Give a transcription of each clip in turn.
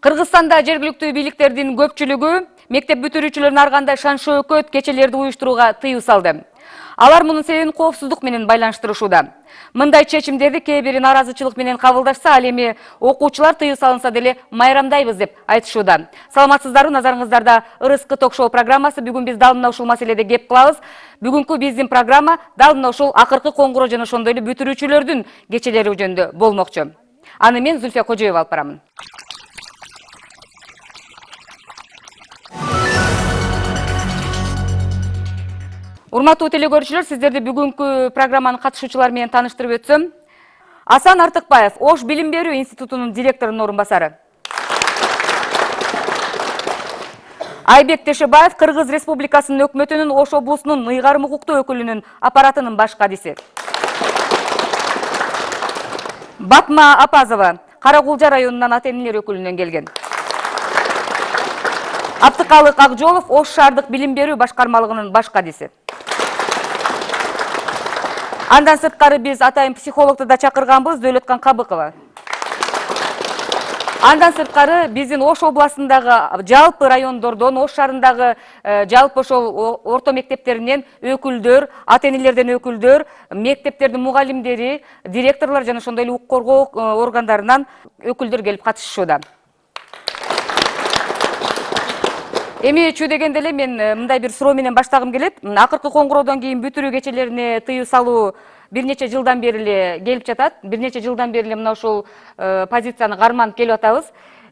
Кыргызстанда жергиликтүү бийликтердин көпчүлүгү мектеп бүтүрүүчүлөрүн ар кандай шан-шөөкөт кечелерди уюштурууга тыюу салды. Алар мунун себебин коопсуздук менен байланыштырышууда. Мындай чечимдерди кээ бири наразычылык менен кабылдашса, ал эми окуучулар тыюу салынса деле майрамдайбыз деп айтышууда. Саламатсыздарбы, назарыңыздарда ырыскы ток-шоу программасы. Бүгүн биз дал мына ушул маселеде кеп кылабыз. Бүгүнкү биздин программа дал мына ушул акыркы коңгуроо жана ошондой эле бүтүрүүчүлөрдүн кечелери жөнүндө болмокчу. Аны мен Зульфия Кожоева алып барамын. Урматтуу телекөрүүчүлөр, сиздерди бүгүнкү программанын катышуучулары менен тааныштырып өтсөм. Асан Артыкбаев, Ош билим берүү институтунун директорунун орун басары. Айбек Тешебаев, Кыргыз Республикасынын өкмөтүнүн Ош облусунун ыйгарым укуктуу өкүлүнүн аппаратынын баш кадиси. Батма Апазова, Каракулжа районунан ата-энелер өкүлүнөн келген. Абдыкалык Акжолов, Ош шаардык билим берүү башкармалыгынын баш кадиси. Андан сырткары биз атайын психологду да чакырганбыз, Дөөлөткан Кабыкова. Андан сырткары биздин Ош областындагы жалпы райондордон, Ош шаарындагы жалпы ошол орто мектептеринен өкүлдөр, ата-энелерден өкүлдөр, мектептердин мугалимдери, директорлор жана ошондой эле укук коргоо органдарынан өкүлдөр келип катышышууда. Эми чүй дегенде эле мен мындай бир суроо менен баштагым келет. Акыркы коңгуроодон кийин бүтүрүү кечелерине тыюу салуу бир нече жылдан бери эле келип жатат. Бир нече жылдан бери эле мына ушул позицияны карманып келип атабыз.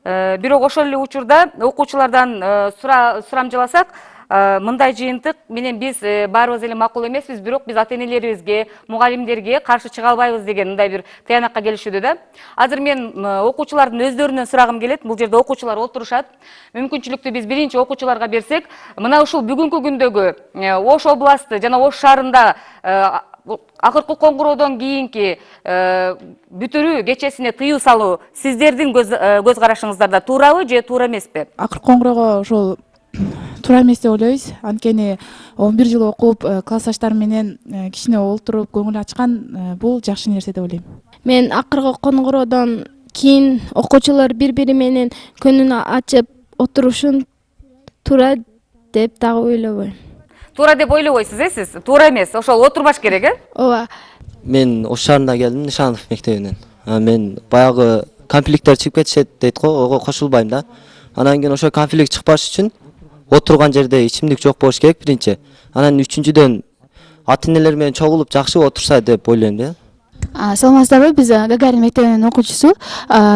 Бирок ошол эле учурда окуучулардан сурамжыласак, мындай жыйынтык менен биз баарыбыз эле макул эмеспиз, бирок биз ата-энелерибизге, мугалимдерге каршы чыга албайбыз деген мындай бир таянакка келишүүдө да. Азыр мен окуучулардын өздөрүнөн сурагым келет. Бул жерде окуучулар отурушат. Мүмкүнчүлүктү биз биринчи окуучуларга берсек, мына ушул бүгүнкү күндөгү Ош областы жана Ош шаарында акыркы коңгуроодон кийинки бүтүрүү кечесине тыюу салуу сиздердин көз карашыңыздарда туурабы же туура эмеспи? Акыркы коңгуроого ошол туура эмес деп ойлойбуз. Анткени 11 жыл окуп, классташтар менен кичине олтуруп, көңүл ачкан бул жакшы нерсе деп ойлойм. Мен акыркы коңгуроодон кийин окуучулар бири-бири менен көңүн ачып отурушун туура деп дагы ойлобойм. Туура деп ойлобойсуз, сиз? Туура эмес, ошол отурбаш керек, Ооба. Мен Ош шаарына келдим, Нишанов мектебинен. Мен баягы конфликттер чыгып кетишет дейт го, ого кошулбайм да. Анан кийин ошо конфликт чыкпаш үчүн отурган жерде ичимдик жок болуш керек биринчи. Анан үчүнчүдөн ата-энелер менен чогулуп жакшы отурса деп ойлойм да. Саламатсыздарбы, биз Гагарин мектебинин окуучусу.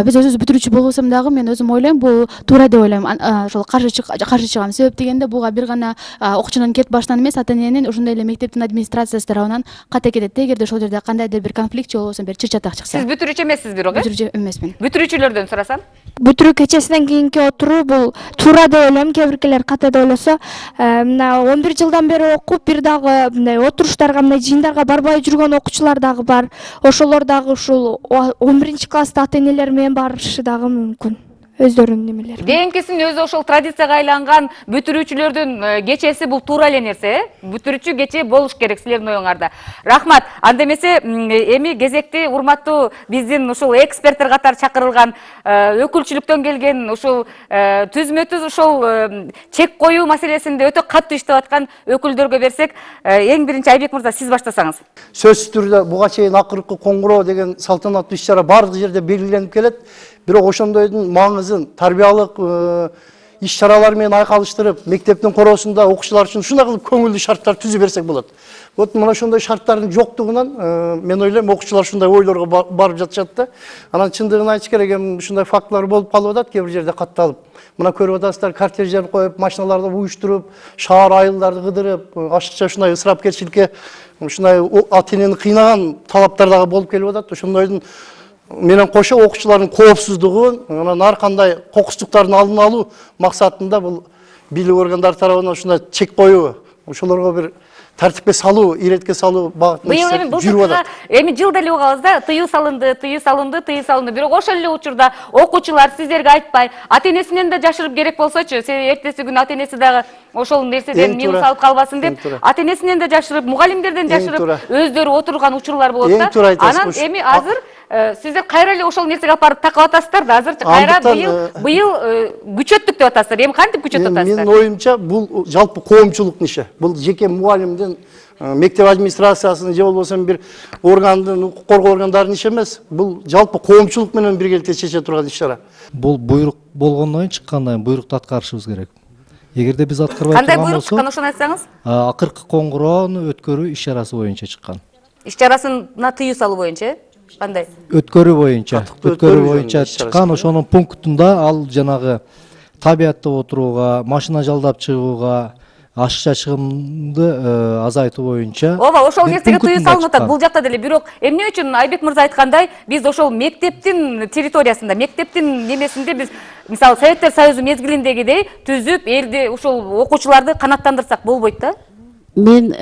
Биз өзүбүз бүтүрүүчү болсом дагы мен өзүм ойлойм, бул туура деп ойлойм. Ошол каршы чыгам. Себеп дегенде буга бир гана окуучунун кет башынан эмес, ата-эненин, ошондой эле мектептин администрациясы тарабынан ката кетет. Эгерде ошол жерде кандайдыр бир конфликт же болбосо бир чыр-чатак чыкса. Сиз бүтүрүүчү эмессиз бирок, Бүтүрүүчү эмесмин. Бүтүрүүчүлөрдөн сурасам? Бүтүрүү кечесинен кийинки отуруу бул туура деп ойлойм. Кээ биркилер ката деп ойлосо, мына 11 жылдан бери окуп, бир дагы мындай отуруштарга, мындай жыйындарга барбай жүргөн окуучулар дагы бар. Ошолор дагы ушул 11 класста ата-энелер менен барышы дагы мүмкүн. Өздөрүнүн немелери. Кийинкисин өзү ошол традицияга айланган бүтүрүүчүлөрдүн кечеси бул туура эле нерсе, Бүтүрүүчү кече болуш керек силердин оюңарда. Рахмат. Анда эмесе эми кезекти урматтуу биздин ушул эксперттер катары чакырылган өкүлчүлүктөн келген ушул түзмө-түз ушул чек коюу маселесинде өтө катуу иштеп аткан өкүлдөргө берсек, эң биринчи Айбек мырза сиз баштасаңыз. Сөзсүз түрдө буга чейин акыркы коңгуроо деген салтанаттуу иш-чара бардык жерде белгиленип келет. Бирок ошондойдун маңызын тарбиялык иш-чаралар менен айкалыштырып, мектептин короосунда окуучулар үчүн ушундай кылып көңүлдүү шарттар түзүп берсек болот. Вот мына ошондой шарттардын жоктугунан мен ойлойм окуучулар ушундай ойлорго барып жатышат да. Анан чындыгын айтыш керек, эми ушундай фактылар болуп калып атат кээ бир жерде катталып. Мына көрүп атасыздар, кортеждер коюп, машиналарды уюштуруп, шаар айылдарды кыдырып, ашыкча ушундай ысырап кетчиликке, ушундай ата-энени кыйнаган талаптар дагы болуп келип атат. Ошондойдун менен кошо окуучулардын коопсуздугун, анан ар кандай кокустуктардын алдын алуу максатында бул бийлик органдары тарабынан ушундай чек коюу, ошолорго бир тартипке салуу, иретке салуу багытында жүрүп атат. Эми жылда эле угабыз да, тыюу салынды. Бирок ошол эле учурда окуучулар сиздерге айтпай, ата-энесинен да жашырып керек болсочу, себеби эртеси күнү ата-энеси дагы ошол нерседен минус алып калбасын деп, ата-энесинен да жашырып, мугалимдерден жашырып, өздөрү отурган учурлар болот да. Анан эми азыр сиздер кайра эле ошол нерсеге алып барып такап атасыздар да. Азыр кайра быйыл күчөттүк деп атасыздар. Эми кантип күчөтүп атасыздар? Менин оюмча бул жалпы коомчулуктун иши. Бул жеке мугалимдин, мектеп администрациясынын же болбосо бир органдын, укук коргоо органдарынын иши эмес. Бул жалпы коомчулук менен биргеликте чече турган иш-чара. Бул буйрук болгондон кийин чыккандан кийин буйрукту аткарышыбыз керек. Эгерде биз аткарбай Кандай турган буйрук болсок, чыккан ошону айтсаңыз? акыркы коңгуроону өткөрүү иш-чарасы боюнча чыккан. Иш-чарасына тыюу салуу боюнча, кандай? Өткөрүү боюнча, өткөрүү боюнча иш-чарасы. чыккан, ошонун пунктунда ал жанагы табиатта отурууга, машина жалдап чыгууга, ашыкча чыгымды азайтуу боюнча. Ооба, ошол бир нерсеге тыюу пунктунда салынып атат. чыккан. Бул жакта деле бирок эмне үчүн Айбек мырза айткандай, биз ошол мектептин территориясында, мектептин немесинде биз мисалы Советтер Союзу мезгилиндегидей түзүп, элди ушул окуучуларды канааттандырсак болбойт да? Мен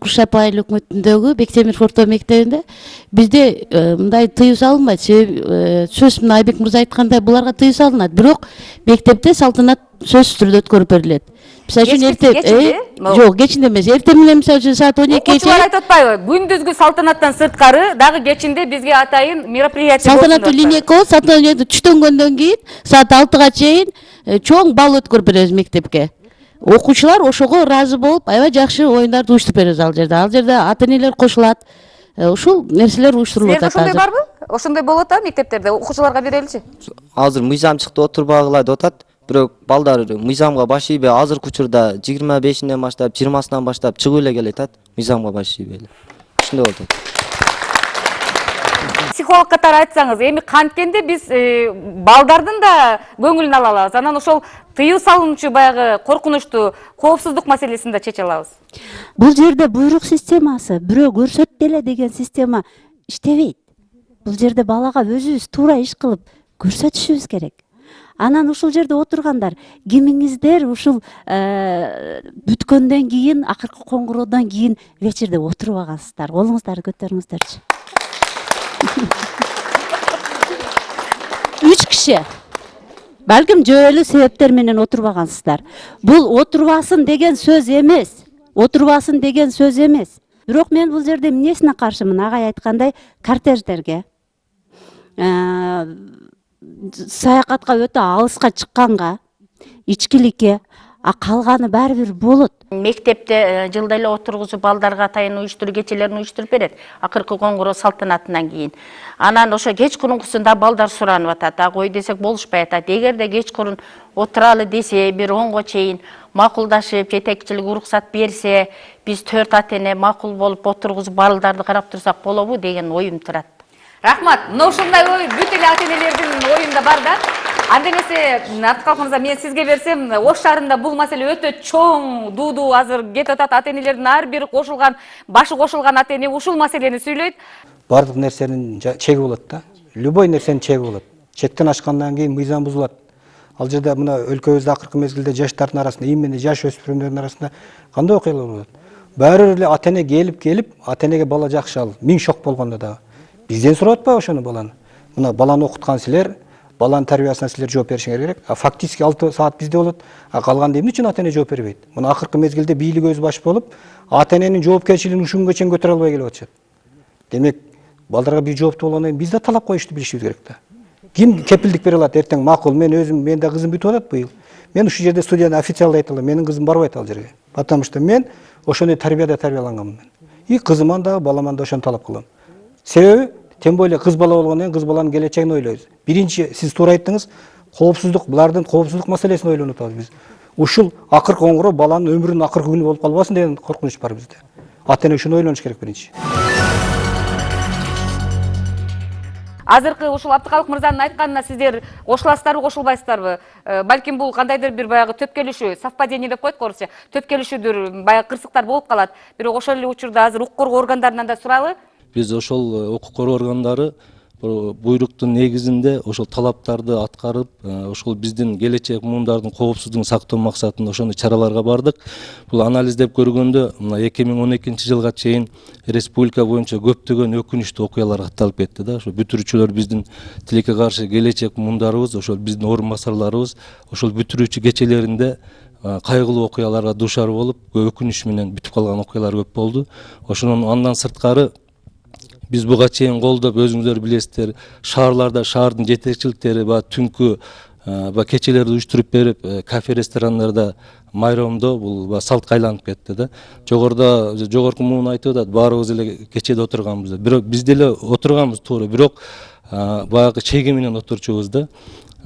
Куш Апайыл өкмөтүндөгү Бектемир Форто мектебинде бизде мындай тыюу салынбайт. Себеби сөз мына Айбек мырза айткандай буларга тыюу салынат, бирок мектепте салтанат сөзсүз түрдө өткөрүп берилет. Мисалы үчүн жок, кечинде эмес. Эртең менен мисалы үчүн саат 12 Окуучулар айтып атпайбы? Күндүзгү салтанаттан сырткары дагы кечинде бизге атайын мероприятие болсун. салтанаттуу линия болот, салтанат түштөнгөндөн кийин саат 6-га чейин чоң бал өткөрүп беребиз мектепке. Окуучулар ошого ыраазы болуп, аябай жакшы оюндарды уюштуруп беребиз ал жерде. Ал жерде ата-энелер кошулат. Ушул нерселер уюштурулуп атат. Ошондой барбы? Ошондой болот да мектептерде? Окуучуларга береличи. Азыр мыйзамчыкты отурбагыла деп атат. Бирок балдар мыйзамга баш ийбей азыркы учурда 25-ден баштап, 20-сынан баштап чыгып эле келет атат. Мыйзамга баш ийбей эле. Ушундай болуп атат. Психолог катары айтсаңыз, эми канткенде биз балдардын да көңүлүн ала алабыз. Анан ошол тыюу салынуучу баягы коркунучтуу коопсуздук маселесин да чече алабыз. Бул жерде буйрук системасы, бирөө көрсөт деле деген система иштебейт. Бул жерде балага өзүбүз туура иш кылып көрсөтүшүбүз керек. Анан ушул жерде отургандар, кимиңиздер ушул бүткөндөн кийин, акыркы коңгуроодон кийин вечерде отуруп алгансыздар? Колуңуздарды көтөрүңүздөрчү. 3 киши. Балким жөө себептер менен отурбагансыздар. Бул отурбасын деген сөз эмес. Отурбасын деген сөз эмес. Бирок мен бул жерде эмнесине каршымын? Агай айткандай, кортеждерге, саякатка өтө алыска чыкканга, ичкиликке, калганы баары бир болот. Мектепте жылда эле отургузуп балдарга атайын уюштуруу кечелерин уюштуруп берет. Акыркы коңгуроо салтанатынан кийин. Анан ошо кечкурункусунда балдар суранып атат. Ой десек болушпай атат. Эгерде кечкурун отуралы десе, бир 10го чейин макулдашып, жетекчилик уруксат берсе, биз 4 ата-эне макул болуп отургузуп балдарды карап турсак болобу деген оюм турат. Рахмат. Мына ушундай ой бүт эле ата-энелердин оюнда бар да. Анда эмесе, Арткалык мырза, мен сизге берсем, Ош шаарында бул маселе өтө чоң, дуу азыр кетип атат. Ата-энелердин ар бири кошулган, башы кошулган ата-эне ушул маселени сүйлөйт. Бардык нерсенин чеги болот да. Любой нерсенин чеги болот. Чектен ашкандан кийин мыйзам бузулат. Ал жерде мына өлкөбүздө акыркы мезгилде жаштардын арасында, именно жаш өспүрүмдөрдүн арасында кандай окуялар болот? Баары эле ата-эне келип, ата-энеге бала жакшы ал. Миң шок болгондо дагы. Бизден сурап атпайбы ошону баланы? Мына баланы окуткан силер, баланын тарбиясына силер жооп беришиңер керек. Фактически 6 саат бизде болот. Калганда эмне үчүн ата-эне жооп бербейт? Мына акыркы мезгилде бийлик өз баш болуп, ата-эненин жоопкерчилигин ушунга чейин көтөрө албай келип атышат. Демек, балдарга бир жооптуу болгондон кийин биз да талап коюшту билишибиз керек да. Ким кепилдик бере алат? Эртең макул, мен өзүм, менде кызым бүтүп атат быйыл. Мен ушул жерде студияда официалды айта алам, менин кызым барбайт ал жерге. Потому что мен ошондой тарбияда тарбияланганмын. И кызыман да, баламан да ошону талап кылам. Себеби тем более кыз бала болгондон кийин кыз баланын келечегин ойлойбуз. Биринчи сиз туура айттыңыз, коопсуздук, булардын коопсуздук маселесин ойлонуп атабыз биз. Ушул акыркы коңгуроо баланын өмүрүнүн акыркы күнү болуп калбасын деген коркунуч бар бизде. Ата-эне ушуну ойлонуш керек биринчи. Азыркы ушул Абдыкалык мырзанын айтканына сиздер кошуласыздарбы, кошулбайсыздарбы? Балким бул кандайдыр бир баягы төпкелишүү, совпадение деп коет орусча. Төпкелишүүдүр, баягы кырсыктар болуп калат. Бирок ошол эле учурда азыр укук коргоо органдарынан да суралы. Биз ошол укук коргоо органдары буйруктун негизинде ошол талаптарды аткарып, ошол биздин келечек муундардын коопсуздугун сактоо максатында ошондой чараларга бардык. Бул анализдеп көргөндө, мына 2012-жылга чейин республика боюнча көптөгөн өкүнүчтүү окуялар катталып кетти да. Ошо бүтүрүүчүлөр биздин тилекке каршы келечек муундарыбыз, ошол биздин орун басарларыбыз ошол бүтүрүүчү кечелеринде кайгылуу окуяларга дуушар болуп, өкүнүч менен бүтүп калган окуялар көп болду. Ошонун андан сырткары Биз буга чейин колдоп, өзүңүздөр билесиздер, шаарларда шаардын жетекчиликтери түнкү кечелерди уюштуруп берип, кафе ресторандарда майрамдоо бул салтка айланып кетти да. Жогорку муун айтып атат, баарыбыз эле кечеде отурганбыз. Бирок биз деле отурганбыз туура, бирок баягы чеги менен отурчубуз да.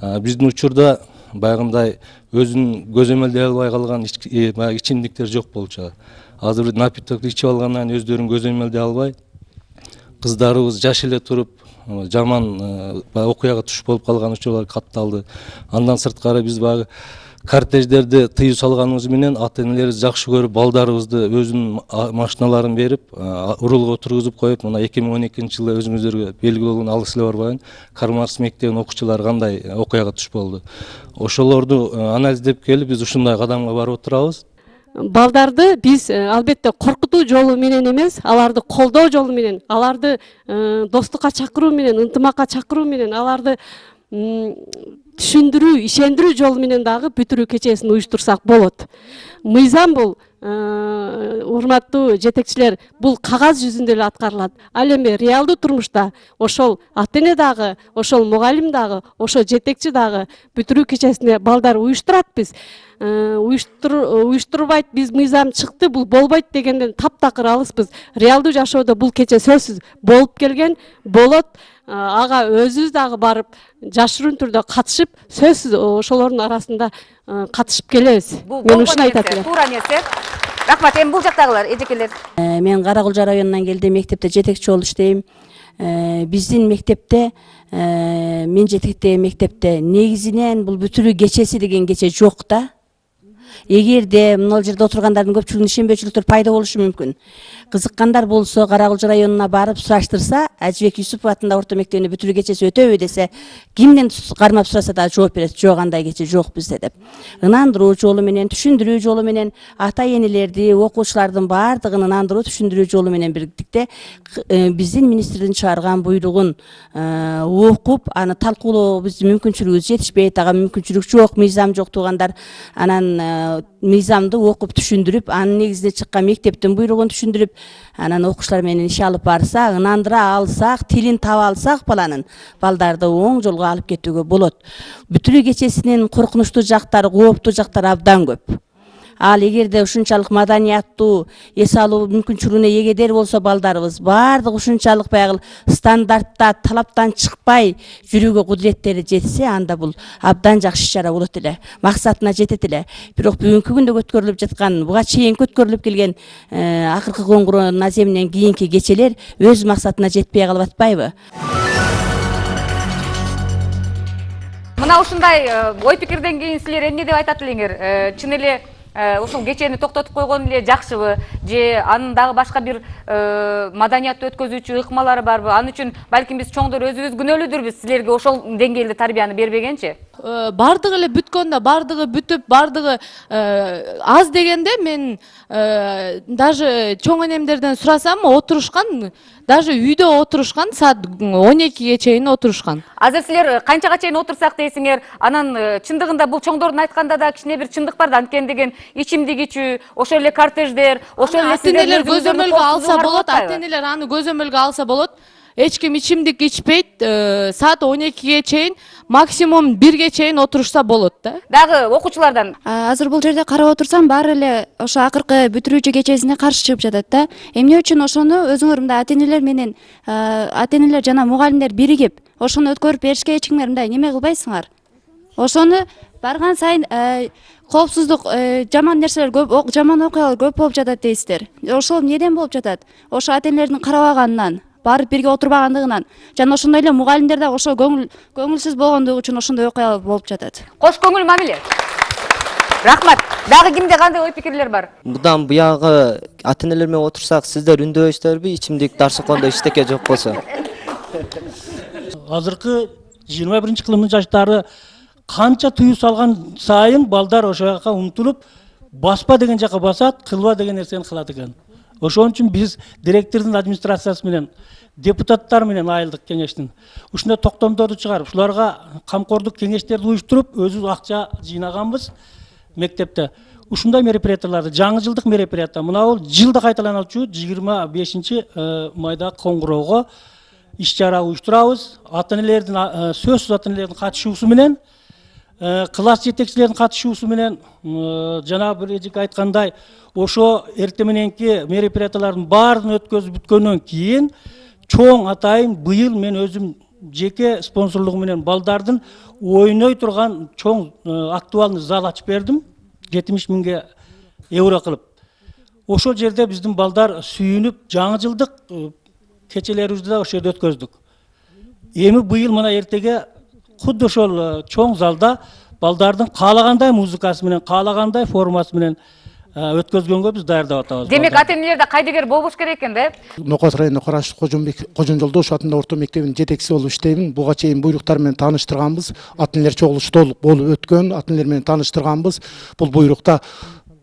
Биздин учурда баягындай өзүн көзөмөлдөй албай калган ичимдиктер жок болчу. Азыр напиток ичип алгандан кийин өздөрүн көзөмөлдөй албай, кыздарыбыз жаш эле туруп жаман окуяга туш болуп калган учурлар катталды. Андан сырткары биз баягы кортеждерди тыюу салганыбыз менен ата-энелерибиз жакшы көрүп, балдарыбызды өзүнүн машиналарын берип, урулга отургузуп коюп, мына 2012-жылы өзүңүздөргө белгилүү болгон алыс эле барбайын, Карл Маркс мектебинин окуучулары кандай окуяга туш болду. Ошолорду анализдеп келип, биз ушундай кадамга барып отурабыз. Балдарды биз албетте коркутуу жолу менен эмес, аларды колдоо жолу менен, аларды достукка чакыруу менен, ынтымакка чакыруу менен, аларды түшүндүрүү, ишендирүү жолу менен дагы бүтүрүү кечесин уюштурсак болот. Мыйзам бул, урматтуу жетекчилер, бул кагаз жүзүндө эле аткарылат. Ал эми реалдуу турмушта ошол ата-эне дагы, ошол мугалим дагы, ошол жетекчи дагы бүтүрүү кечесине балдар уюштурат биз. Уюштурбайт, биз мыйзам чыкты, бул болбойт дегенден таптакыр алыспыз. Реалдуу жашоодо бул кече сөзсүз болуп келген, болот. Ага өзүбүз дагы барып, жашыруун түрдө катышып, сөзсүз ошолордун арасында катышып келебиз. Мен ушуну айтат элем. Туура нерсе. Рахмат, эми бул жактагылар, эжекелер. Мен Каракулча районунан келдим, мектепте жетекчи болуп иштейм. Биздин мектепте, мен жетектеген мектепте негизинен бул бүтүрүү кечеси деген кече жок да. Эгерде мына жерде отургандардын көпчүлүгүнүн ишенбөөчүлүктөр пайда болушу мүмкүн. Кызыккандар болсо Каракулча районуна барып сураштырса, Ажыбек Юсупов атындагы орто мектебинде бүтүрүү кечеси өтөбү десе, кимден кармап сураса да жооп берет, жок андай кече жок бизде деп. Ынандыруу жолу менен, түшүндүрүү жолу менен, ата-энелерди, окуучулардын баардыгын ынандыруу, түшүндүрүү жолу менен бирдикте биздин министрдин чыгарган буйругун окуп, аны талкуулоо биздин мүмкүнчүлүгүбүз жетишпейт, ага мүмкүнчүлүк жок, мыйзам жок туугандар анан мыйзамды окуп түшүндүрүп, анын негизинде чыккан мектептин буйругун түшүндүрүп, анан окуучулар менен иш алып барса, ынандыра алсак, тилин таба алсак балдарды оң жолго алып кетүүгө болот. Бүтүрүү кечесинин коркунучтуу жактары, кооптуу жактары абдан көп. Ал эгерде ушунчалык маданияттуу, эс алуу мүмкүнчүлүгүнө эгедер болсо балдарыбыз, баардык ушунчалык баягы стандартта, талаптан чыкпай жүрүүгө кудуреттери жетсе, анда бул абдан жакшы иш-чара болот эле, максатына жетет эле. Бирок бүгүнкү күндө өткөрүлүп жаткан, буга чейин өткөрүлүп келген акыркы коңгуроонун аземинен кийинки кечелер өз максатына жетпей калып атпайбы? Мына ушундай ой пикирден кийин силер эмне деп айтат элеңер? Чын эле ушул кечени токтотуп койгон эле жакшыбы, же анын дагы башка бир маданиятты өткөзүүчү ыкмалары барбы? Ал үчүн балким биз чоңдор өзүбүз күнөөлүүдүрбүз, силерге ошол деңгээлде тарбияны бербегенчи. Бардыгы эле бүткөндө, бардыгы бүтүп, бардыгы аз дегенде мен даже чоң энемдерден сурасам, отурушкан, даже үйдө отурушкан, саат 12-ге чейин отурушкан. Азыр силер канчага чейин отурсак дейсиңер, анан чындыгында бул чоңдордун айтканда да кичине бир чындык бар да, анткени деген ичимдик ичүү, ошол эле кортеждер, ошол эле ата-энелер көзөмөлгө алса болот, ата-энелер аны көзөмөлгө алса болот. Эч ким ичимдик ичпейт, саат 12-ге чейин, максимум 1-ге чейин отурушса болот да. Дагы окуучулардан. Азыр бул жерде карап отурсам, баары эле ошо акыркы бүтүрүүчү кечесине каршы чыгып жатат да. Эмне үчүн ошону өзүңөр мындай ата-энелер менен, ата-энелер жана мугалимдер биригип, ошону өткөрүп беришке эчкимдер мындай неме кылбайсыңар? Ошону барган сайын коопсуздук, жаман нерселер көп, жаман окуялар көп болуп жатат дейсиздер. Ошол эмнеден болуп жатат? Ошо ата-энелердин карабаганынан, барып бирге отурбагандыгынан, жана ошондой эле мугалимдер да ошо көңүлсүз болгондугу үчүн ошондой окуялар болуп жатат. Кош көңүл мамиле. Рахмат. Дагы кимде кандай ой пикирлер бар? Будан буягы ата-энелер менен отурсак, сиздер үндөбөйсүздарбы, ичимдик даршыкондо эчтеке жок болсо? Азыркы 21-кылымдын жаштары канча тыюу салган сайын балдар ошол жака умтулуп, баспа деген жака басат, кылба деген нерсени кылат экен. Ошон үчүн биз директордун администрациясы менен, депутаттар менен айылдык кеңештин ушундай токтомдорду чыгарып, ушуларга камкордук кеңештерди уюштуруп, өзүбүз акча жыйнаганбыз мектепте. ушундай мероприятияларды, жаңы жылдык мероприятия, мына бул жылда кайталануучу 25 майда коңгуроого иш-чара уюштурабыз. Ата-энелердин сөзсүз ата-энелердин катышуусу менен, класс жетекчилердин катышуусу менен, жана бир эжеке айткандай, ошо эртең мененки мероприятиялардын баарын өткөзүп бүткөндөн кийин чоң атайын быйыл мен өзүм жеке спонсорлугу менен балдардын ойной турган чоң актуальный зал ачып бердим, 70 миңге евро кылып. Ошол жерде биздин балдар сүйүнүп, жаңы жылдык кечелерибизди да ошол жерде өткөздүк. Эми быйыл мына эртеге кудду ошол чоң залда балдардын каалагандай музыкасы менен, каалагандай формасы менен өткөзгөнгө биз даярдап атабыз. Демек ата-энелерде кайдыгер болуш керек экен да? Нокос району Караш Кожонжолдош атында орто мектебинин жетекчиси болуп иштеймин. Буга чейин буйруктар менен тааныштырганбыз. Ата-энелер чогулушу толук болуп өткөн, ата-энелер менен тааныштырганбыз. Бул буйрукта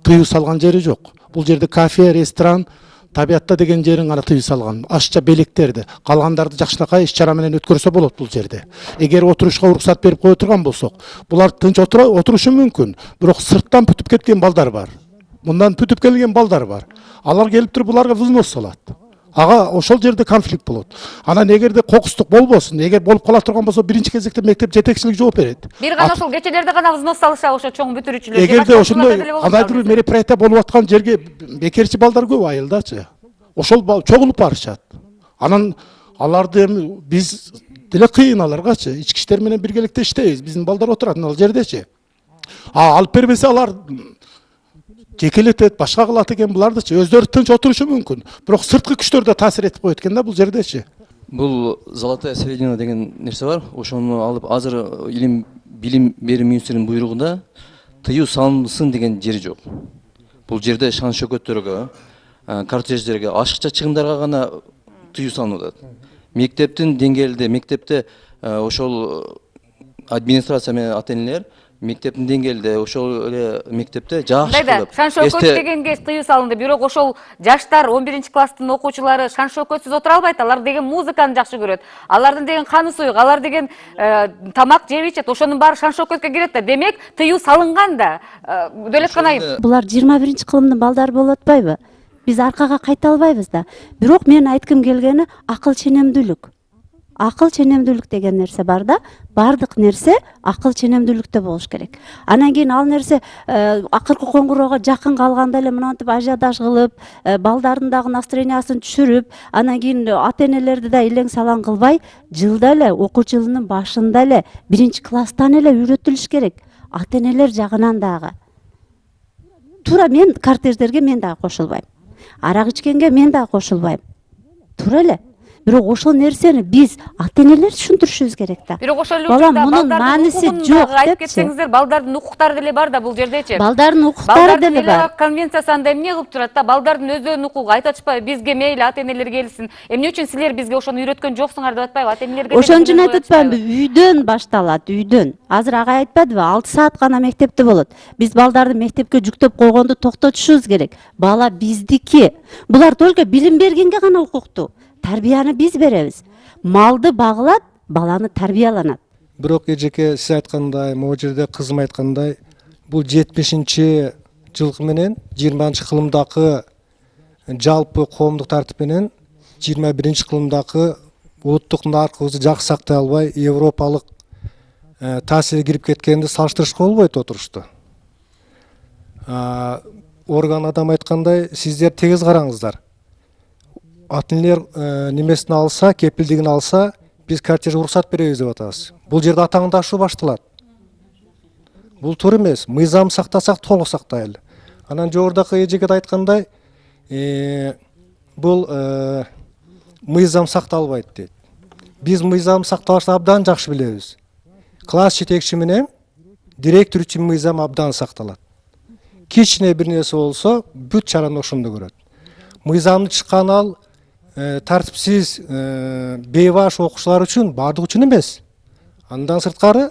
тыюу салган жери жок. Бул жерде кафе, ресторан, табиатта деген жерин гана тыюу салган. Ашча белектерди, калгандарды жакшынакай иш-чара менен өткөрсө болот бул жерде. Эгер отурушка уруксат берип кое турган болсок, булар тынч отурушу мүмкүн. Бирок сырттан бүтүп кеткен балдар бар. Мындан бүтүп келген балдар бар. Алар келип туруп буларга взнос салат. Ага ошол жерде конфликт болот. Анан эгерде кокустук болбосун, эгер болуп кала турган болсо, биринчи кезекте мектеп жетекчилиги жооп берет. Бир гана ошол кечелерде гана взнос салышат ошо чоң бүтүрүүчүлөр. Эгерде ошондой андай бир мероприятие болуп аткан жерге бекерчи балдар көп айылдачы. Ошол чогулуп барышат. Анан аларды эми биз деле кыйын аларгачы. Ички иштер менен биргеликте иштейбиз. Биздин балдар отурат ал жердечи. Алып бербесе алар жекелетет, башка кылат экен булардычы. Өздөрү тынч отурушу мүмкүн. Бирок сырткы күчтөр да таасир этип коет экен да бул жердечи. Бул золотая середина деген нерсе бар. Ошону алып азыр билим берим министринин буйругунда тыюу салынсын деген жери жок. Бул жерде шан шөкөттөргө, кортеждерге, ашыкча чыгымдарга гана тыюу салынып атат. Мектептин деңгээлинде, мектепте ошол администрация менен ата-энелер мектептин деңгээлинде ошол эле мектепте жакшы кылып шан шөкөт дегенге тыюу салынды. Бирок ошол жаштар 11 класстын окуучулары шан шөкөтсүз отура албайт. Алар деген музыканы жакшы көрөт. Алардын деген каны суюк, алар деген тамак жеп ичет. Ошонун баары шан шөкөткө кирет да. Демек тыюу салынган да. Дөлөтканайым. Булар 21-кылымдын балдары болуп атпайбы? Биз аркага кайта албайбыз да. Бирок мен айткым келгени акыл ченемдүүлүк. Акыл ченемдүүлүк деген нерсе бар да, бардык нерсе акыл ченемдүүлүктө болуш керек. Анан кийин ал нерсе акыркы коңгуроого жакын калганда эле мынантип ажиотаж кылып, балдардын дагы настроениясын түшүрүп, анан кийин ата-энелерди да илең салаң кылбай, жылда эле окуу жылынын башында эле 1-класстан эле үйрөтүлүш керек. Ата-энелер жагынан дагы. Туура мен кортеждерге мен дагы кошулбайм. Арак ичкенге мен дагы кошулбайм. Туура эле. Бирок ошол нерсени биз ата-энелер түшүндүрүшүбүз керек да. Бирок ошол эле учурда балдардын мааниси жок айтып кетсеңиздер, балдардын укуктары деле бар да бул жердечи. Балдардын укуктары деле бар. Конвенциясы анда эмне кылып турат да? Балдардын өздөрүнүн укугу айтып атышпайбы? Бизге мейли ата-энелер келсин. Эмне үчүн силер бизге ошону үйрөткөн жоксуңар деп атпайбы? Ата-энелерге ошон үчүн айтып атпаймынбы? Үйдөн башталат, үйдөн. Азыр агай айтпадыбы? 6 саат гана мектепте болот. Биз балдарды мектепке жүктөп койгонду токтотушубуз керек. Бала биздики. Булар только билим бергенге гана укуктуу. Тарбияны биз беребиз. Малды багылат, баланы тарбияланат. Бирок эжеке сиз айткандай, могу жерде кызым айткандай, бул 70-жылкы менен 20-кылымдагы жалпы коомдук тартип менен 21-кылымдагы улуттук наркыбызды жакшы сактай албай, европалык таасирге кирип кеткенди салыштырышка болбойт отурушта. Орган адам айткандай, сиздер тегиз караңыздар. Ата-энелер немесин алса, кепилдигин алса, биз кортежге уруксат беребиз деп атабыз. Бул жерде атаңдашуу башталат. Бул туура эмес. Мыйзам сактасак толук сактайлы. Анан жогорудагы эжеке айткандай, бул мыйзам сакталбайт дейт. Биз мыйзам сакталышын абдан жакшы билебиз. Класс жетекчи менен директор үчүн мыйзам абдан сакталат. Кичине бир нерсе болсо, бүт чараны ошондо көрөт. Мыйзамды чыккан ал тартипсиз бейбаш окуучулар үчүн, бардык үчүн эмес. Андан сырткары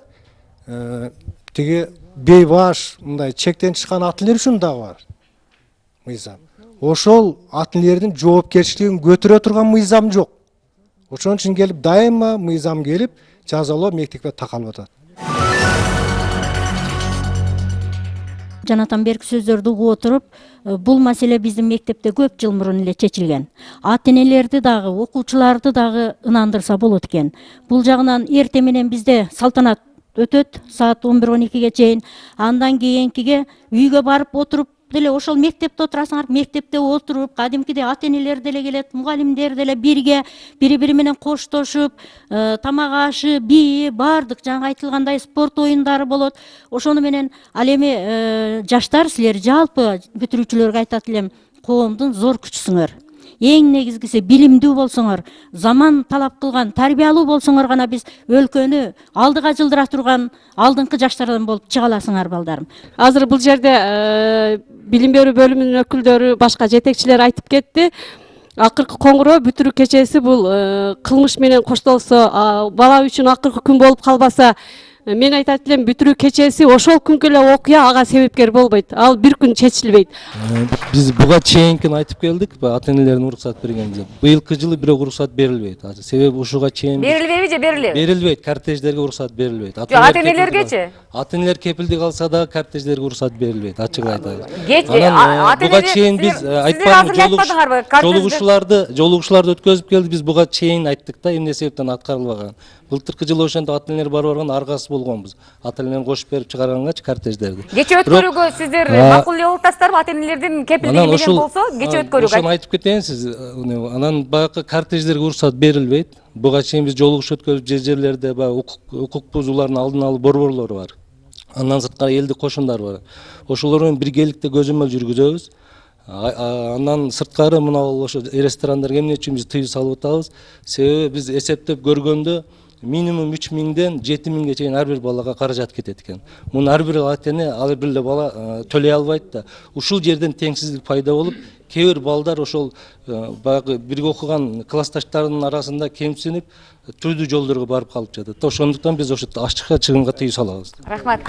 тиги бейбаш, мындай чектен чыккан ата-энелер үчүн дагы бар мыйзам. Ошол ата-энелердин жоопкерчилигин көтөрө турган мыйзам жок. Ошон үчүн келип дайыма мыйзам келип, жазалоо мектепке такалып атат. жанатан берки сөздөрдү угуп отуруп, бул маселе биздин мектепте көп жыл мурун эле чечилген. Ата энелерди дагы, окуучуларды дагы ынандырса болот экен. Бул жагынан эртең менен бизде салтанат өтөт, саат 11-12-ге чейин. Андан кийинкиге үйгө барып отуруп деле ошол мектепте отурасыңар, мектепте отуруп, кадимкидей ата энелер деле келет, мугалимдер деле бирге, бири-бири менен коштошуп, тамак ашы, бии, бардык жаңа айтылгандай спорт оюндары болот. Ошону менен ал эми жаштар, силер жалпы бүтүрүүчүлөргө айтат элем, коомдун зор күчүсүңөр. Эң негизгиси билимдүү болсоңор, заман талап кылган, тарбиялуу болсоңор гана биз өлкөнү алдыга жылдыра турган алдыңкы жаштардан болуп чыга аласыңар балдарым. Азыр бул жерде билим берүү бөлүмүнүн өкүлдөрү, башка жетекчилер айтып кетти. Акыркы коңгуроо бүтүрүү кечеси бул кылмыш менен коштолсо, бала үчүн акыркы күн болуп калбаса, мен айтат элем, бүтүрүү кечеси ошол күнгө эле окуя ага себепкер болбойт. Ал бир күн чечилбейт. Биз буга чейинкин айтып келдик, ата энелердин уруксат бергенде. Быйылкы жылы бирок уруксат берилбейт. Себеби ушуга чейин берилбейби же берилеби? Берилбейт, кортеждерге уруксат берилбейт. Ата энелергечи? Ата энелер кепилдик алса да кортеждерге уруксат берилбейт, ачык айталы. Буга чейин биз жолугушууларды өткөзүп келдик, биз буга чейин айттык да, эмне себептен аткарылбаган. Былтыркы жылы ошондо ата энелер барып барган аргасы болгонбуз. Ата энелер кошуп берип чыгаргангачы кортеждерди. Кече өткөрүүгө сиздер макул эле болуп атасыздарбы? Ата энелердин кепилдиги менен болсо, кече өткөрүүгө. Ошону айтып кетейин сиз. Анан баягы кортеждерге уруксат берилбейт. Буга чейин биз жолугуш өткөзүп жерлерде баягы укук бузуулардын алдын алуу борборлору бар. Андан сырткары элдик кошундар бар. Ошолор менен биргеликте көзөмөл жүргүзөбүз. Андан сырткары мына ошо ресторандарга эмне үчүн биз тыюу салып атабыз? Себеби биз эсептеп көргөндө минимум 3000ден 7000ге чейин ар бир балага каражат кетет экен. Муну ар бир ата эне, ар бир бала төлөй албайт да. Ушул жерден теңсиздик пайда болуп, кээ бир балдар ошол баягы бирге окуган классташтарынын арасында кемсинип, түрдүү жолдорго барып калып жатат. Ошондуктан биз ошо ачыкка чыгымга тыюу салабыз. Рахмат.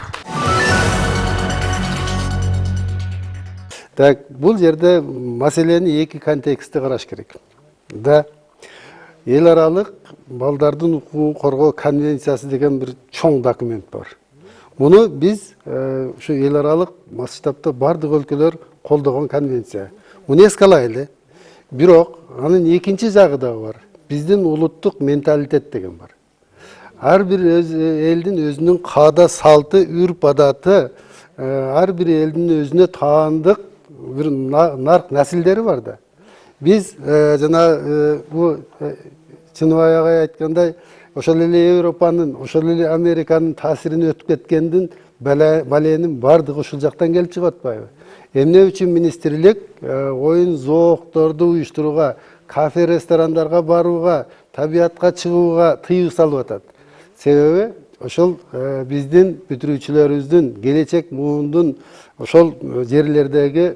Так, бул жерде маселени эки контекстте караш керек. Да, эл аралык балдардын укугун коргоо конвенциясы деген бир чоң документ бар. Муну биз ушу эл аралык масштабта бардык өлкөлөр колдогон конвенция. Муну эске алайлы. Бирок анын экинчи жагы да бар. Биздин улуттук менталитет деген бар. Ар бир элдин өзүнүн каада салты, үрп адаты, ар бир элдин өзүнө таандык бир нарк насилдери бар да. Биз жана бу Чыныбай агай айткандай, ошол эле Европанын, ошол эле Американын таасирин өтүп кеткендин баленин бардыгы ушул жактан келип чыгып атпайбы? Эмне үчүн министрлик оюн зоокторду уюштурууга, кафе, ресторандарга барууга, табиятка чыгууга тыюу салып атат? Себеби ошол биздин бүтүрүүчүлөрүбүздүн, келечек муундун ошол жерлердеги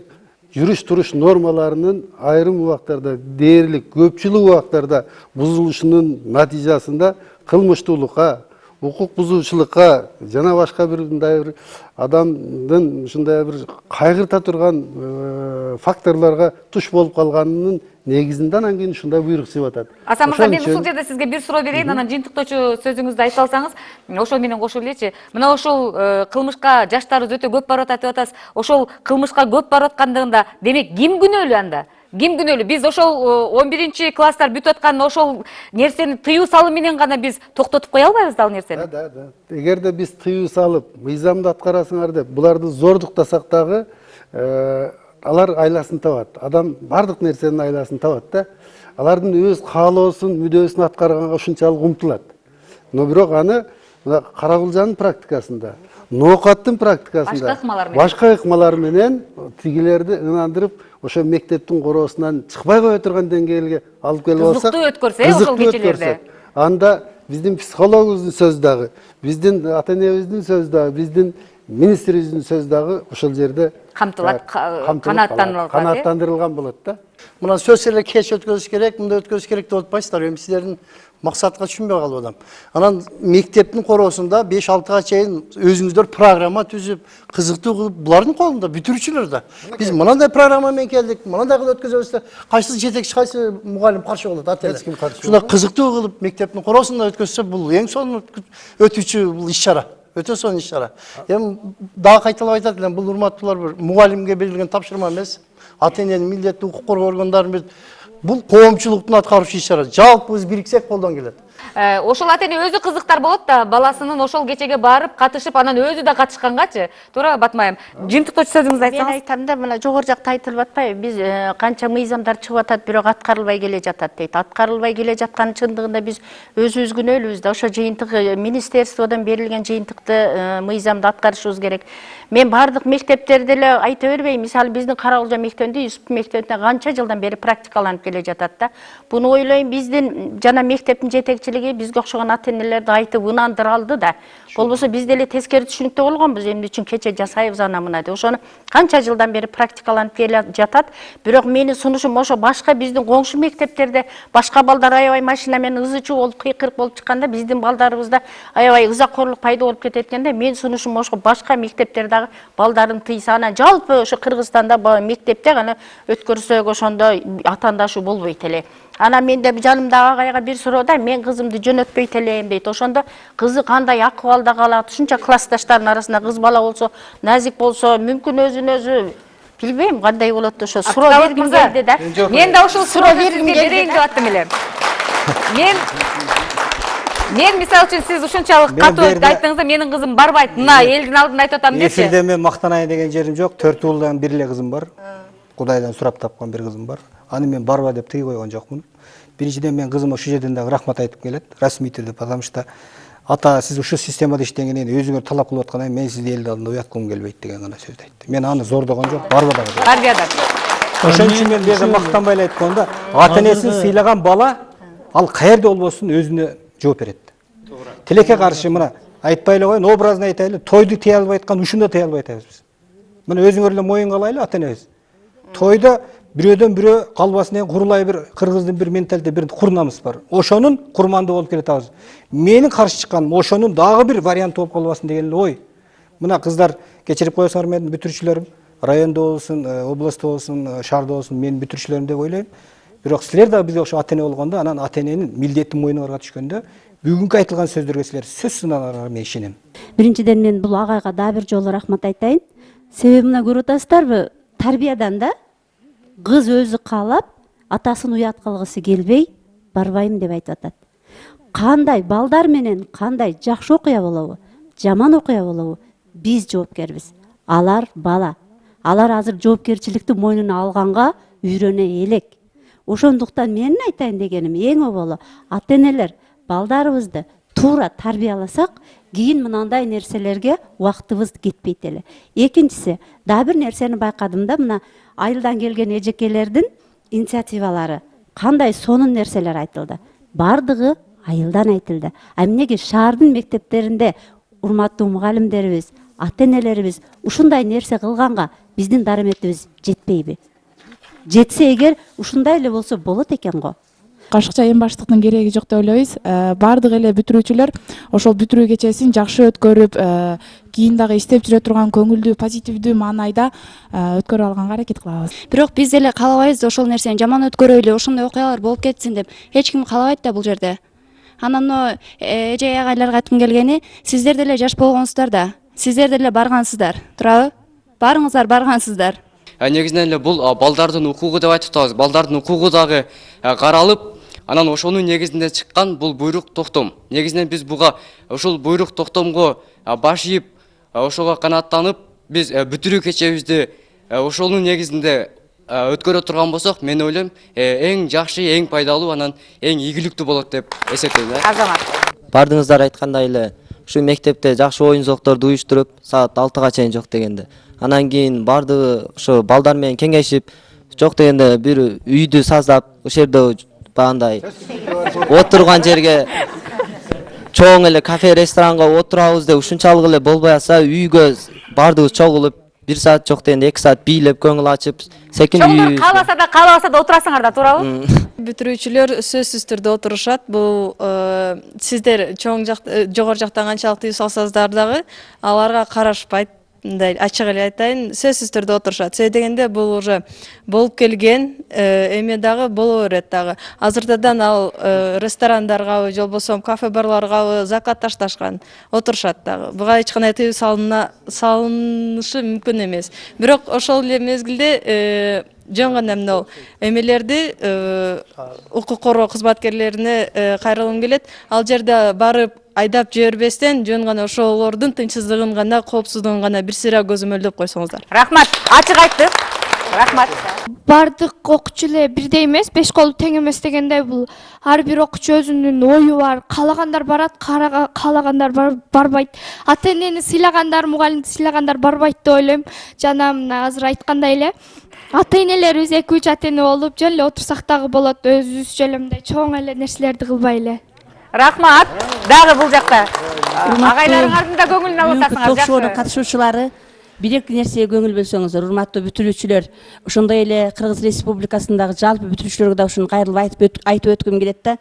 жүрүш туруш нормаларынын айрым убактарда, дээрлик көпчүлүк убактарда бузулушунун натыйжасында кылмыштуулукка, укук бузуучулукка жана башка бир мындай бир адамдын ушундай бир кайгырта турган факторлорго туш болуп калганынын негизинде анан кийин ушундай буйрук чыгып атат. Асан мырза, мен ушул жерде сизге бир суроо берейин, анан жыйынтыктоочу сөзүңүздү айта алсаңыз, ошол менен кошуп элечи. Мына ошол кылмышка жаштарыбыз өтө көп барып атат деп атасыз. Ошол кылмышка көп барып аткандыгында, демек ким күнөөлүү анда? Ким күнөөлүү? Биз ошол 11-класстар бүтүп аткан ошол нерсени тыюу салуу менен гана биз токтотуп кое албайбыз ал нерсени. Да. Эгерде биз тыюу салып, мыйзамды аткарасыңар деп, буларды зордуктасак дагы, алар айласын табат. Адам бардык нерсенин айласын табат да. Алардын өз каалоосун, мүдөөсүн аткарганга ушунчалык умтулат. Но бирок аны Карагулжанын практикасында, Ноокаттын практикасында, башка ыкмалар менен тигилерди ынандырып, ошо мектептин короосунан чыкпай кое турган деңгээлге алып келип алсак, кызыктуу өткөрсө, ошол кечелерде. Анда биздин психологубуздун сөзү дагы, биздин ата энебиздин сөзү дагы, биздин министрибиздин сөзү дагы ошол жерде камтылат, канааттандырылган болот да. Мына сөз эле кеч өткөзүш керек, мындай өткөзүш керек деп атпайсыздар. Эми сиздердин максатка түшүнбөй калып атам. Анан мектептин короосунда 5-6га чейин өзүңүздөр программа түзүп, кызыктуу кылып, булардын колунда, бүтүрүүчүлөр да. Биз мындай программа менен келдик, мындай кылып өткөзөбүз да. Кайсы жетекчи, кайсы мугалим каршы болот, ата эне. Ушундай кызыктуу кылып мектептин короосунда өткөзсө, бул эң сонун өтүүчү бул иш чара. өтө сонун иш чара. Эми дагы кайталап айтат элем, бул урматтуулар бир мугалимге берилген тапшырма эмес, ата эненин милдети, укук коргоо органдарынын бул коомчулуктун аткаруучу иш чара. Жалпыбыз бириксек колдон келет. Ошол ата эне өзү кызыктар болот да, баласынын ошол кечеге барып катышып, анан өзү да катышкангачы. Туура Батмайым. Жыйынтыктоочу сөзүңүздү айтсаңыз. Мен айтам да, мына жогору жакта айтылып атпайбы, биз канча мыйзамдар чыгып атат, бирок аткарылбай келе жатат дейт. Аткарылбай келе жаткан чындыгында биз өзүбүз күнөөлүүбүз да. Ошо жыйынтык министерстводон берилген жыйынтыкты мыйзамды аткарышыбыз керек. Мен бардык мектептерде эле айта бербейм. Мисалы биздин Каракулжа мектебинде, Юсуп мектебинде канча жылдан бери практикаланып келе жатат да. Буну ойлойм, биздин жана мектептин жетекчилиги бизге окшогон ата энелерди айтып ынандыра алды да. Болбосо биз деле тескери түшүнүктүү болгонбуз, эмне үчүн кече жасайбыз ана мына деп. Ошону канча жылдан бери практикаланып келе жатат. Бирок менин сунушум ошо башка биздин коңшу мектептерде башка балдар аябай машина менен ызы-чуу болуп, кыйкырык болуп чыкканда, биздин балдарыбызда аябай ызакорлук пайда болуп кетет экен да. Мен сунушум ошо башка мектептерде балдарын тыйса, анан жалпы ошо Кыргызстанда мектепте гана өткөрсөк ошондо атаандашуу болбойт эле. Анан менде жанымдагы агайга бир суроо, мен кызымды жөнөтпөйт элем дейт. Ошондо кызы кандай акыбалда калат? Ушунча классташтардын арасында кыз бала болсо, назик болсо, мүмкүн өзүн-өзү билбейм кандай болот, ошо суроо бергим келди да. Мен да ошол суроо бергим берейин деп аттым эле. Мен мисалы үчүн сиз ушунчалык катуу айттыңыз да, менин кызым барбайт, мына элдин алдында айтып атам депчи. Эфирде мен мактанайын деген жерим жок. 4 уулдан бир эле кызым бар. Кудайдан сурап тапкан бир кызым бар. Аны мен барба деп тыйып койгон жокмун. Биринчиден мен кызыма ушул жерден дагы рахмат айтып келет, расмий түрдө, потому что ата сиз ушул системада иштегенден кийин өзүңөр талап кылып аткандан кийин мен сизди элдин алдында уяткым келбейт деген гана сөздү айтты. Мен аны зордогон жок, барба дагы. Тарбиядан. Ошон үчүн мен бул мактанбай эле айткам да, ата энесин сыйлаган бала ал каерде болбосун өзүнө жооп берет. Тилекке каршы мына айтпай эле коеюн, образно айтайлы, тойду тыя албай аткан ушунда тыя албай атабыз биз. Мына өзүңөр эле моюнга алайлы ата энебиз. Тойда бирөөдөн бирөө калбасын курулай бир кыргыздын бир менталитети, бир курнамыз бар. Ошонун курманды болуп келатабыз. Менин каршы чыкканым ошонун дагы бир варианты болуп калбасын деген эле ой. Мына кыздар кечирип коесуңар менин бүтүрүүчүлөрүм, райондо болсун, областта болсун, шаарда болсун, менин бүтүрүүчүлөрүм деп ойлойм. Бирок силер дагы бизге окшо ата эне болгондо, анан ата эненин милдети мойнуңарга түшкөндө бүгүнкү айтылган сөздөргө силер сөзсүз ынанарга мен ишенем. Биринчиден мен бул агайга дагы бир жолу рахмат айтайын. Себеби мына көрүп атасыздарбы, тарбиядан да кыз өзү каалап, атасын уяткалгысы келбей, барбайм деп айтып атат. Кандай балдар менен кандай жакшы окуя болобу, жаман окуя болобу, биз жоопкербиз. Алар бала. Алар азыр жоопкерчиликти мойнуна алганга үйрөнө элек. Ошондуктан менин айтайын дегеним эң оболу ата энелер балдарыбызды туура тарбияласак, кийин мынандай нерселерге убактыбыз кетпейт эле. Экинчиси, дагы бир нерсени байкадым да, мына айылдан келген эжекелердин инициативалары кандай сонун нерселер айтылды. Бардыгы айылдан айтылды. А эмнеге шаардын мектептеринде урматтуу мугалимдерибиз, ата энелерибиз ушундай нерсе кылганга биздин дараметибиз жетпейби? Жетсе эгер ушундай эле болсо болот экен го. Кашыкча эң баштыктын кереги жок деп ойлойбуз. Бардык эле бүтүрүүчүлөр ошол бүтүрүү кечесин жакшы өткөрүп, кийин дагы иштеп жүрө турган көңүлдүү, позитивдүү маанайда өткөрүп алганга аракет кылабыз. Бирок биз деле каалабайбыз ошол нерсени жаман өткөрөйлү, ошондой окуялар болуп кетсин деп. Эч ким каалабайт да бул жерде. Анан эже агайларга айткым келгени, сиздер деле жаш болгонсуздар да. Сиздер деле баргансыздар. Туурабы? Барыңыздар баргансыздар. Негизинен эле бул балдардын укугу деп айтып атабыз. Балдардын укугу дагы каралып, анан ошонун негизинде чыккан бул буйрук токтом. Негизинен биз буга ошол буйрук токтомго баш ийип, ошого канааттанып, биз бүтүрүү кечебизди ошонун негизинде өткөрө турган болсок, мен ойлойм, эң жакшы, эң пайдалуу, анан эң ийгиликтүү болот деп эсептейм. Азамат. Бардыңыздар айткандай эле, ушу мектепте жакшы оюн зокторду уюштуруп, саат 6-га чейин жок дегенде. Анан кийин бардыгы ошо балдар менен кеңешип, жок дегенде бир үйдү саздап, ошол жерде багандай отурган жерге чоң эле кафе, ресторанга отурабыз деп ушунчалык эле болбой атса, үйгө бардыгыбыз чогулуп, 1 саат жок дегенде 2 саат бийлеп, көңүл ачып, секин үй. Кааласа да отурасыңар да, туурабы? Бүтүрүүчүлөр сөзсүз түрдө отурушат. Бул сиздер чоң жогору жактан канчалык тыюу салсаңыздар дагы аларга карашпайт. мындай ачык эле айтайын, сөзсүз түрдө отурушат. Себеби дегенде бул уже болуп келген, эми дагы боло берет дагы. Азыртадан ал ресторандаргабы, же болбосо кафе-барларгабы закат ташташкан, отурушат дагы. Буга эч кандай тыюу салынышы мүмкүн эмес. Бирок ошол эле мезгилде жөн гана мына эмелерди укук коргоо кызматкерлерине кайрылгым келет. Ал жерде барып айдап жибербестен жөн гана ошолордун тынчсыздыгын гана, коопсуздугун гана бир сыйра көзөмөлдөп койсоңуздар. Рахмат, ачык айттык. Рахмат. Бардык окуучу эле бирдей эмес, 5 колу тең эмес дегендей, бул ар бир окуучу өзүнүн ою бар. Каалагандар барат, каалагандар барбайт. Ата-энени сыйлагандар, мугалимди сыйлагандар барбайт деп ойлойм. Жана мына азыр айткандай эле, ата-энелерибиз 2-3 ата-эне болуп, жөн эле отурсак дагы болот, өзүбүзчө эле мындай чоң эле нерселерди кылбай эле. Рахмат. Дагы бул жакта агайларыңардын да көңүлүн алып атасыңар. Ток-шоунун катышуучулары, бир-эки нерсеге көңүл бөлсөңүздөр, урматтуу бүтүрүүчүлөр. Ошондой эле Кыргыз Республикасындагы жалпы бүтүрүүчүлөргө да ушуну кайрылып айтып өткүм келет да.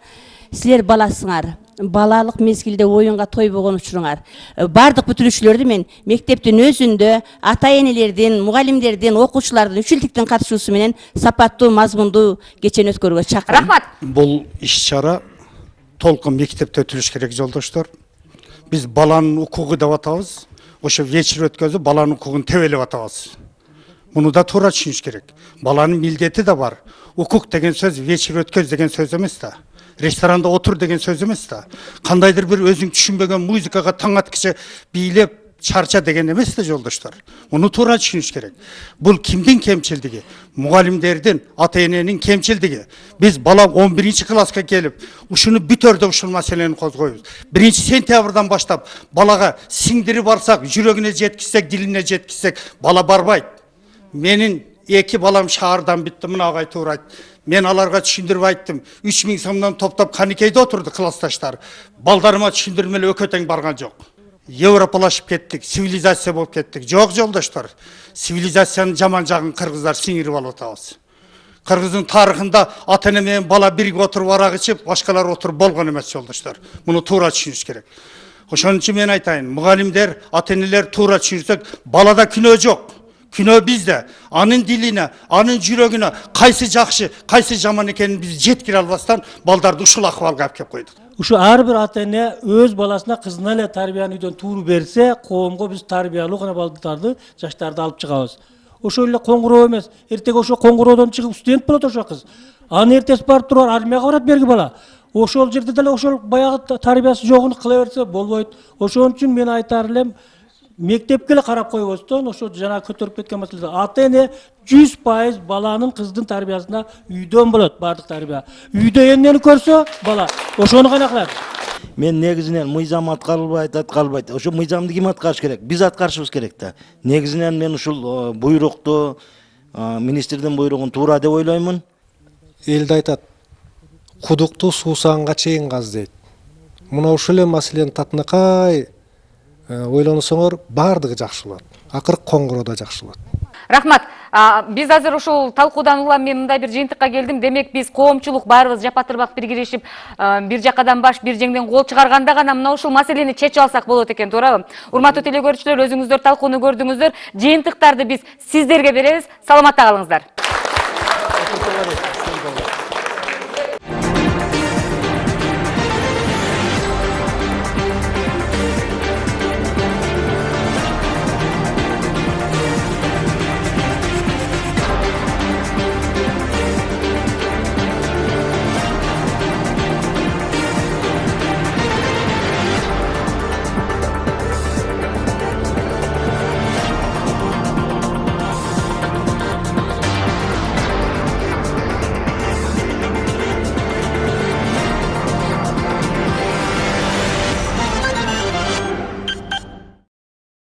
Силер баласыңар. Балалык мезгилде оюнга тойбогон учуруңар. Бардык бүтүрүүчүлөрдү мен мектептин өзүндө ата-энелердин, мугалимдердин, окуучулардын, үч илдиктин катышуусу менен сапаттуу, мазмундуу кечени өткөрүүгө чакырам. Рахмат. Бул иш-чара толкун мектепте өтүлүш керек, жолдоштор. Биз баланын укугу деп атабыз. Ошо вечер өткөзүп баланын укугун тебелеп атабыз. Муну да туура түшүнүш керек. Баланын милдети да бар. Укук деген сөз вечер өткөз деген сөз эмес да. Ресторанда отур деген сөз эмес да. Кандайдыр бир өзүң түшүнбөгөн музыкага таң аткыча бийлеп чарча деген эмес да, жолдоштор. Муну туура түшүнүш керек. Бул кимдин кемчилдиги? Мугалимдердин, ата-эненин кемчилдиги. Биз бала 11-класска келип, ушуну бүтөрдө ушул маселени козгойбуз. 1-сентябрдан баштап балага сиңдирип барсак, жүрөгүнө жеткизсек, дилине жеткизсек, бала барбайт. Менин 2 балам шаардан битти, мына агай туура айтты. Мен аларга түшүндүрүп айттым. 3000 сомдон топтоп каникейде отурду классташтар. Балдарыма түшүндүрмөлө өкө тең барган жок. Европалашып кеттик, цивилизация болуп кеттик. Жок, жолдоштор. Цивилизациянын жаман жагын кыргыздар сиңирип алып атабыз. Кыргыздын тарыхында ата-эне менен бала бирге отуруп арак ичип, башкалар отуруп болгон эмес, жолдоштор. Муну туура түшүнүш керек. Ошон үчүн мен айтайын, мугалимдер, ата-энелер туура түшүнсөк, балада күнөө жок. Күнөө бизде. Анын дилине, анын жүрөгүнө кайсы жакшы, кайсы жаман экенин биз жеткире албастан балдарды ушул акыбалга алып келип койдук. Ушу ар бир ата-эне өз баласына кызына эле тарбияны үйдөн туура берсе, коомго биз тарбиялуу гана балдарды, жаштарды алып чыгабыз. Ошол эле коңгуроо эмес, эртеге ошо коңгуроодон чыгып студент болот ошо кыз. Анын эртеси барып турар армияга барат берги бала. Ошол жерде деле ошол баягы тарбиясы жогун кыла берсе болбойт. Ошон үчүн мен айтар элем, мектепке эле карап койбостон, ошо жана көтөрүп кеткен маселе. Ата-эне 100% баланын, кыздын тарбиясына үйдөн болот, бардык тарбия. Үйдө эмнени көрсө, бала ошону гана кылат. Мен негизинен мыйзам аткарылбайт. Ошо мыйзамды ким аткарыш керек? Биз аткарышыбыз керек да. Негизинен мен ушул буйрукту, министрдин буйругун туура деп ойлоймун. Элде айтат, кудукту суусаганга чейин каз дейт. Мына ушул эле маселенин татынакай ойлонсоңор бардыгы жакшы болот. Акыркы коңгуроо да жакшы болот. Рахмат. Биз азыр ушул талкуудан улам мен мындай бир жыйынтыкка келдим. Демек биз коомчулук баарыбыз жапатырбак биргирешип, бир жакадан баш, бир жеңден кол чыгарганда гана мына ушул маселени чечип алсак болот экен, туурабы? Урматтуу телекөрүүчүлөр, өзүңүздөр талкууну көрдүңүздөр. Жыйынтыктарды биз сиздерге беребиз. Саламатта калыңыздар.